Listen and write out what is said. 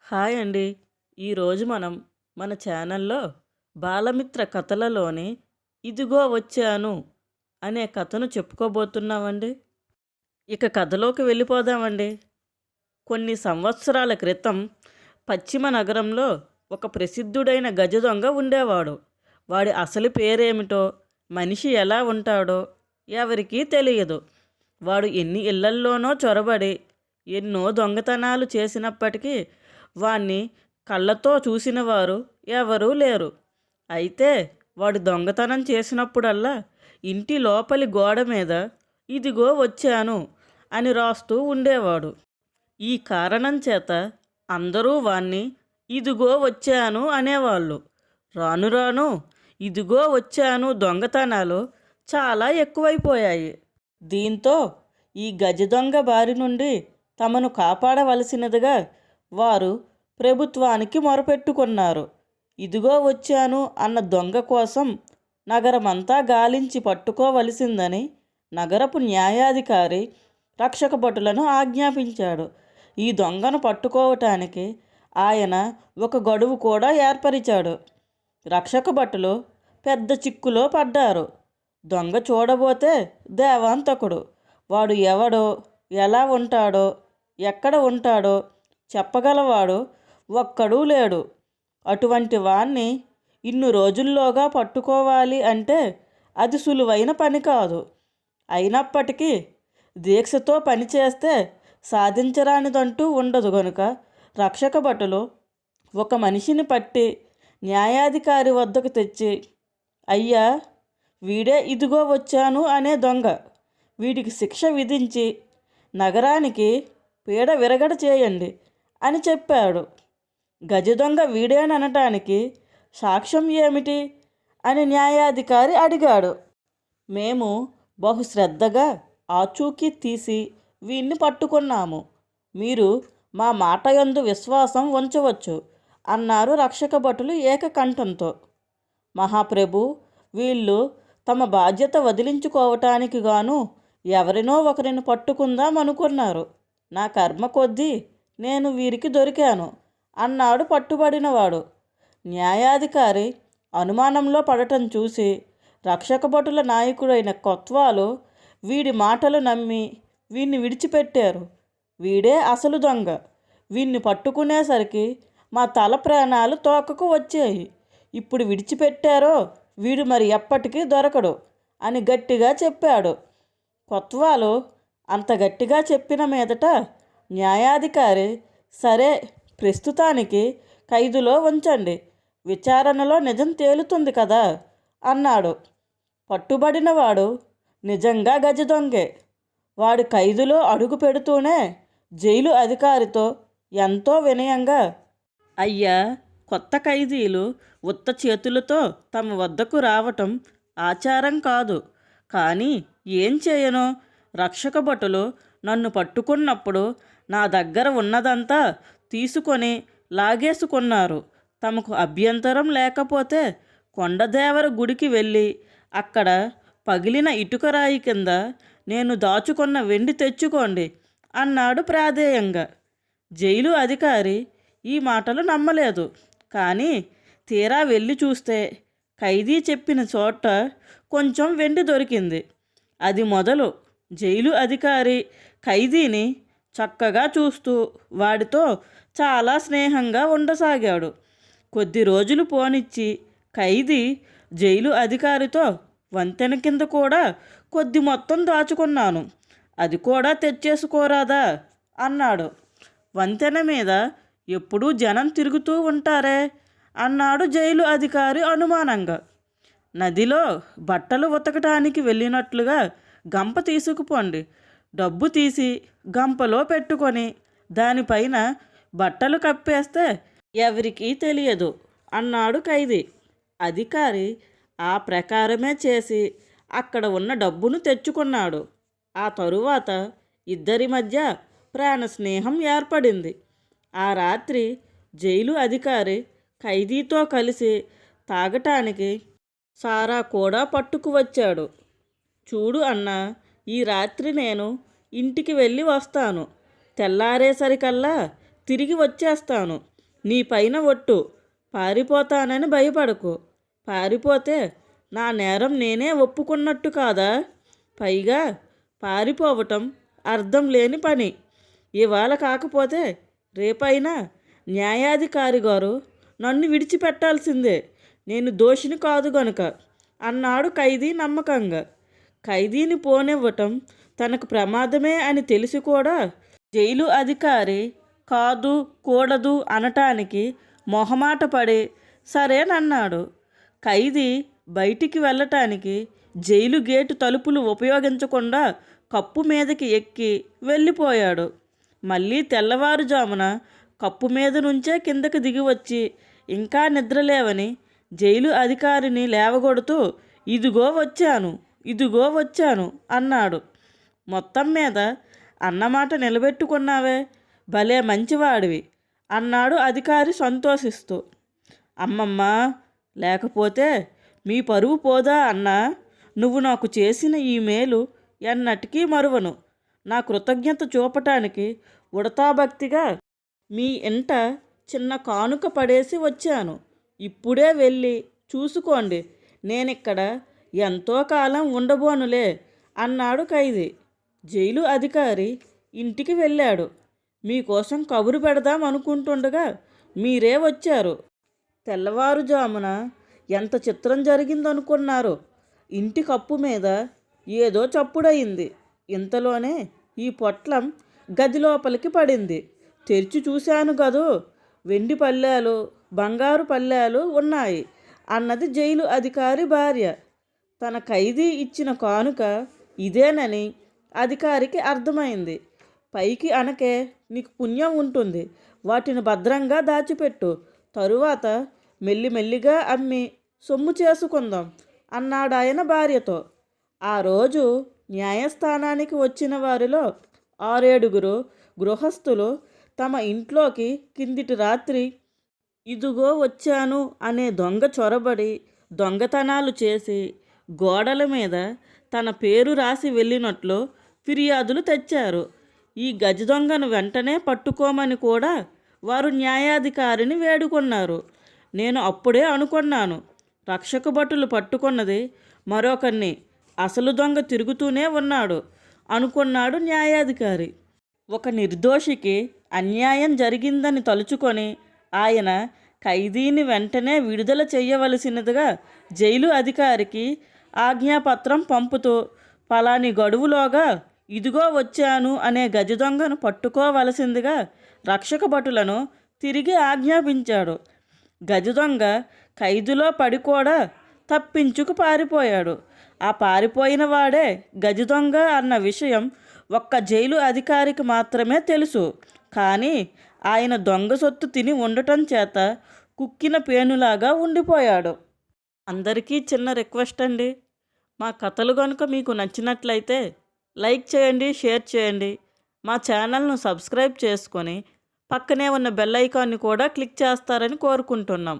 Hi అండి. ఈరోజు మనం మన ఛానల్లో బాలమిత్ర కథలలోని 'ఇదిగో వచ్చాను' అనే కథను చెప్పుకోబోతున్నామండి. ఇక కథలోకి వెళ్ళిపోదామండి. కొన్ని సంవత్సరాల క్రితం పశ్చిమ నగరంలో ఒక ప్రసిద్ధుడైన గజ దొంగ ఉండేవాడు. వాడి అసలు పేరేమిటో, మనిషి ఎలా ఉంటాడో ఎవరికీ తెలియదు. వాడు ఎన్ని ఇళ్లల్లోనో చొరబడి ఎన్నో దొంగతనాలు చేసినప్పటికీ వాణ్ణి కళ్ళతో చూసినవారు ఎవరూ లేరు. అయితే వాడు దొంగతనం చేసినప్పుడల్లా ఇంటి లోపలి గోడ మీద "ఇదిగో వచ్చాను" అని రాస్తూ ఉండేవాడు. ఈ కారణం చేత అందరూ వాణ్ణి "ఇదిగో వచ్చాను" అనేవాళ్ళు. రాను రాను "ఇదిగో వచ్చాను" దొంగతనాలు చాలా ఎక్కువైపోయాయి. దీంతో ఈ గజ దొంగ బారి నుండి తమను కాపాడవలసినదిగా వారు ప్రభుత్వానికి మొరపెట్టుకున్నారు. "ఇదిగో వచ్చాను" అన్న దొంగ కోసం నగరమంతా గాలించి పట్టుకోవలసిందని నగరపు న్యాయాధికారి రక్షక భటులను ఆజ్ఞాపించాడు. ఈ దొంగను పట్టుకోవటానికి ఆయన ఒక గడువు కూడా ఏర్పరిచాడు. రక్షక భటులు పెద్ద చిక్కులో పడ్డారు. దొంగ చూడబోతే దేవాంతకుడు. వాడు ఎవడో, ఎలా ఉంటాడో, ఎక్కడ ఉంటాడో చెప్పగలవాడు ఒక్కడూ లేడు. అటువంటి వాణ్ణి ఇన్ని రోజుల్లోగా పట్టుకోవాలి అంటే అది సులువైన పని కాదు. అయినప్పటికీ దీక్షతో పనిచేస్తే సాధించరానిదంటూ ఉండదు గనుక రక్షక భటులు ఒక మనిషిని పట్టి న్యాయాధికారి వద్దకు తెచ్చి, "అయ్యా, వీడే ఇదిగో వచ్చాను అనే దొంగ. వీడికి శిక్ష విధించి నగరానికి పీడ విరగడ చేయండి" అని చెప్పాడు. గజ దొంగ వీడేననటానికి సాక్ష్యం ఏమిటి అని న్యాయాధికారి అడిగాడు. "మేము బహుశ్రద్ధగా ఆచూకీ తీసి వీణ్ణి పట్టుకున్నాము. మీరు మా మాట యందు విశ్వాసం ఉంచవచ్చు" అన్నారు రక్షక భటులు ఏకకంఠంతో. "మహాప్రభు, వీళ్ళు తమ బాధ్యత వదిలించుకోవటానికి గాను ఎవరినో ఒకరిని పట్టుకుందాం అనుకున్నారు. నా కర్మ కొద్దీ నేను వీరికి దొరికాను" అన్నాడు పట్టుబడినవాడు. న్యాయాధికారి అనుమానంలో పడటం చూసి రక్షక భటుల నాయకుడైన కొత్వాలు వీడి మాటలు నమ్మి వీణ్ణి విడిచిపెట్టారు. "వీడే అసలు దొంగ. వీణ్ణి పట్టుకునేసరికి మా తల ప్రాణాలు తోకకు వచ్చాయి. ఇప్పుడు విడిచిపెట్టారో వీడు మరి ఎప్పటికీ దొరకడు" అని గట్టిగా చెప్పాడు. కొత్వాలు అంత గట్టిగా చెప్పిన మీదట న్యాయాధికారి, "సరే, ప్రస్తుతానికి ఖైదులో ఉంచండి. విచారణలో నిజం తేలుతుంది కదా" అన్నాడు. పట్టుబడినవాడు నిజంగా గజ దొంగే. వాడు ఖైదులో అడుగు పెడుతూనే జైలు అధికారితో ఎంతో వినయంగా, "అయ్యా, కొత్త ఖైదీలు ఉత్త చేతులతో తమ వద్దకు రావటం ఆచారం కాదు. కానీ ఏం చేయను? రక్షక భటులు నన్ను పట్టుకున్నప్పుడు నా దగ్గర ఉన్నదంతా తీసుకొని లాగేసుకున్నారు. తమకు అభ్యంతరం లేకపోతే కొండదేవర గుడికి వెళ్ళి అక్కడ పగిలిన ఇటుకరాయి కింద నేను దాచుకున్న వెండి తెచ్చుకోండి" అన్నాడు ప్రాధేయంగా. జైలు అధికారి ఈ మాటలు నమ్మలేదు. కానీ తీరా వెళ్ళి చూస్తే ఖైదీ చెప్పిన చోట కొంచెం వెండి దొరికింది. అది మొదలు జైలు అధికారి ఖైదీని చక్కగా చూస్తూ వాడితో చాలా స్నేహంగా ఉండసాగాడు. కొద్ది రోజులు పోనిచ్చి ఖైదీ జైలు అధికారితో, "వంతెన కింద కూడా కొద్ది మొత్తం దాచుకున్నాను. అది కూడా తెచ్చేసుకోరాదా" అన్నాడు. "వంతెన మీద ఎప్పుడూ జనం తిరుగుతూ ఉంటారే" అన్నాడు జైలు అధికారి అనుమానంగా. "నదిలో బట్టలు ఉతకటానికి వెళ్ళినట్లుగా గంప తీసుకుపోండి. డబ్బు తీసి గంపలో పెట్టుకొని దానిపైన బట్టలు కప్పేస్తే ఎవరికీ తెలియదు" అన్నాడు ఖైదీ. అధికారి ఆ ప్రకారమే చేసి అక్కడ ఉన్న డబ్బును తెచ్చుకున్నాడు. ఆ తరువాత ఇద్దరి మధ్య ప్రాణ స్నేహం ఏర్పడింది. ఆ రాత్రి జైలు అధికారి ఖైదీతో కలిసి తాగటానికి సారా కూడా పట్టుకువచ్చాడు. "చూడు అన్నా, ఈ రాత్రి నేను ఇంటికి వెళ్ళి వస్తాను. తెల్లారేసరికల్లా తిరిగి వచ్చేస్తాను. నీ పైన ఒట్టు, పారిపోతానని భయపడకు. పారిపోతే నా నేరం నేనే ఒప్పుకున్నట్టు కాదా? పైగా పారిపోవటం అర్థం లేని పని. ఇవాళ కాకపోతే రేపైనా న్యాయాధికారి గారు నన్ను విడిచిపెట్టాల్సిందే, నేను దోషిని కాదు గనుక అన్నాడు ఖైదీ నమ్మకంగా. ఖైదీని పోనివ్వటం తనకు ప్రమాదమే అని తెలిసి కూడా జైలు అధికారి కాదు కూడదు అనటానికి మొహమాట పడి సరేనన్నాడు. ఖైదీ బయటికి వెళ్ళటానికి జైలు గేటు తలుపులు ఉపయోగించకుండా కప్పు మీదకి ఎక్కి వెళ్ళిపోయాడు. మళ్ళీ తెల్లవారుజామున కప్పు మీద నుంచే కిందకి దిగి వచ్చి ఇంకా నిద్రలేవని జైలు అధికారిని లేవగొడుతూ ఇదిగో వచ్చాను, ఇదిగో వచ్చాను అన్నాడు. మొత్తం మీద అన్నమాట నిలబెట్టుకున్నావే, భలే మంచివాడివి అన్నాడు అధికారి సంతోషిస్తూ. అమ్మమ్మ, లేకపోతే మీ పరువు పోదా అన్నా? నువ్వు నాకు చేసిన ఈ మేలు ఎన్నటికీ మరువను. నా కృతజ్ఞత చూపటానికి ఉడతాభక్తిగా మీ ఇంట చిన్న కానుక పడేసి వచ్చాను. ఇప్పుడే వెళ్ళి చూసుకోండి, నేనిక్కడ ఎంతో కాలం ఉండబోనులే అన్నాడు ఖైదీ. జైలు అధికారి ఇంటికి వెళ్ళాడు. మీకోసం కబురు పెడదాం అనుకుంటుండగా మీరే వచ్చారు. తెల్లవారుజామున ఎంత చిత్రం జరిగిందనుకున్నారు. ఇంటి కప్పు మీద ఏదో చప్పుడయింది. ఇంతలోనే ఈ పొట్లం గది లోపలికి పడింది. తెరిచి చూశాను గదూ, వెండి పళ్ళాలు బంగారు పళ్ళాలు ఉన్నాయి అన్నది జైలు అధికారి భార్య. తన ఖైదీ ఇచ్చిన కానుక ఇదేనని అధికారికి అర్థమైంది. పైకి అనకే నీకు పుణ్యం ఉంటుంది, వాటిని భద్రంగా దాచిపెట్టు, తరువాత మెల్లిమెల్లిగా అమ్మి సొమ్ము చేసుకుందాం అన్నాడాయన భార్యతో. ఆ రోజు న్యాయస్థానానికి వచ్చిన వారిలో 6-7 గృహస్థులు తమ ఇంట్లోకి కిందిటి రాత్రి ఇదిగో వచ్చాను అనే దొంగ చొరబడి దొంగతనాలు చేసి గోడల మీద తన పేరు రాసి వెళ్ళినట్లు ఫిర్యాదులు తెచ్చారు. ఈ గజ దొంగను వెంటనే పట్టుకోమని కూడా వారు న్యాయాధికారిని వేడుకున్నారు. నేను అప్పుడే అనుకున్నాను, రక్షక భటులు పట్టుకున్నది మరొకరిని, అసలు దొంగ తిరుగుతూనే ఉన్నాడు అనుకున్నాడు న్యాయాధికారి. ఒక నిర్దోషికి అన్యాయం జరిగిందని తలుచుకొని ఆయన ఖైదీని వెంటనే విడుదల చేయవలసినదిగా జైలు అధికారికి ఆజ్ఞాపత్రం పంపుతూ పలాని గడువులోగా ఇదిగో వచ్చాను అనే గజ దొంగను పట్టుకోవలసిందిగా రక్షక భటులను తిరిగి ఆజ్ఞాపించాడు. గజ దొంగ ఖైదులో పడి కూడా తప్పించుకు పారిపోయాడు. ఆ పారిపోయిన వాడే గజ దొంగ అన్న విషయం ఒక్క జైలు అధికారికి మాత్రమే తెలుసు. కానీ ఆయన దొంగ సొత్తు తిని ఉండటం చేత కుక్కిన పేనులాగా ఉండిపోయాడు. అందరికీ చిన్న రిక్వెస్ట్ అండి, మా కథలు కనుక మీకు నచ్చినట్లయితే లైక్ చేయండి, షేర్ చేయండి. మా ఛానల్ను సబ్స్క్రైబ్ చేసుకొని పక్కనే ఉన్న బెల్ ఐకాన్ని కూడా క్లిక్ చేస్తారని కోరుకుంటున్నాం.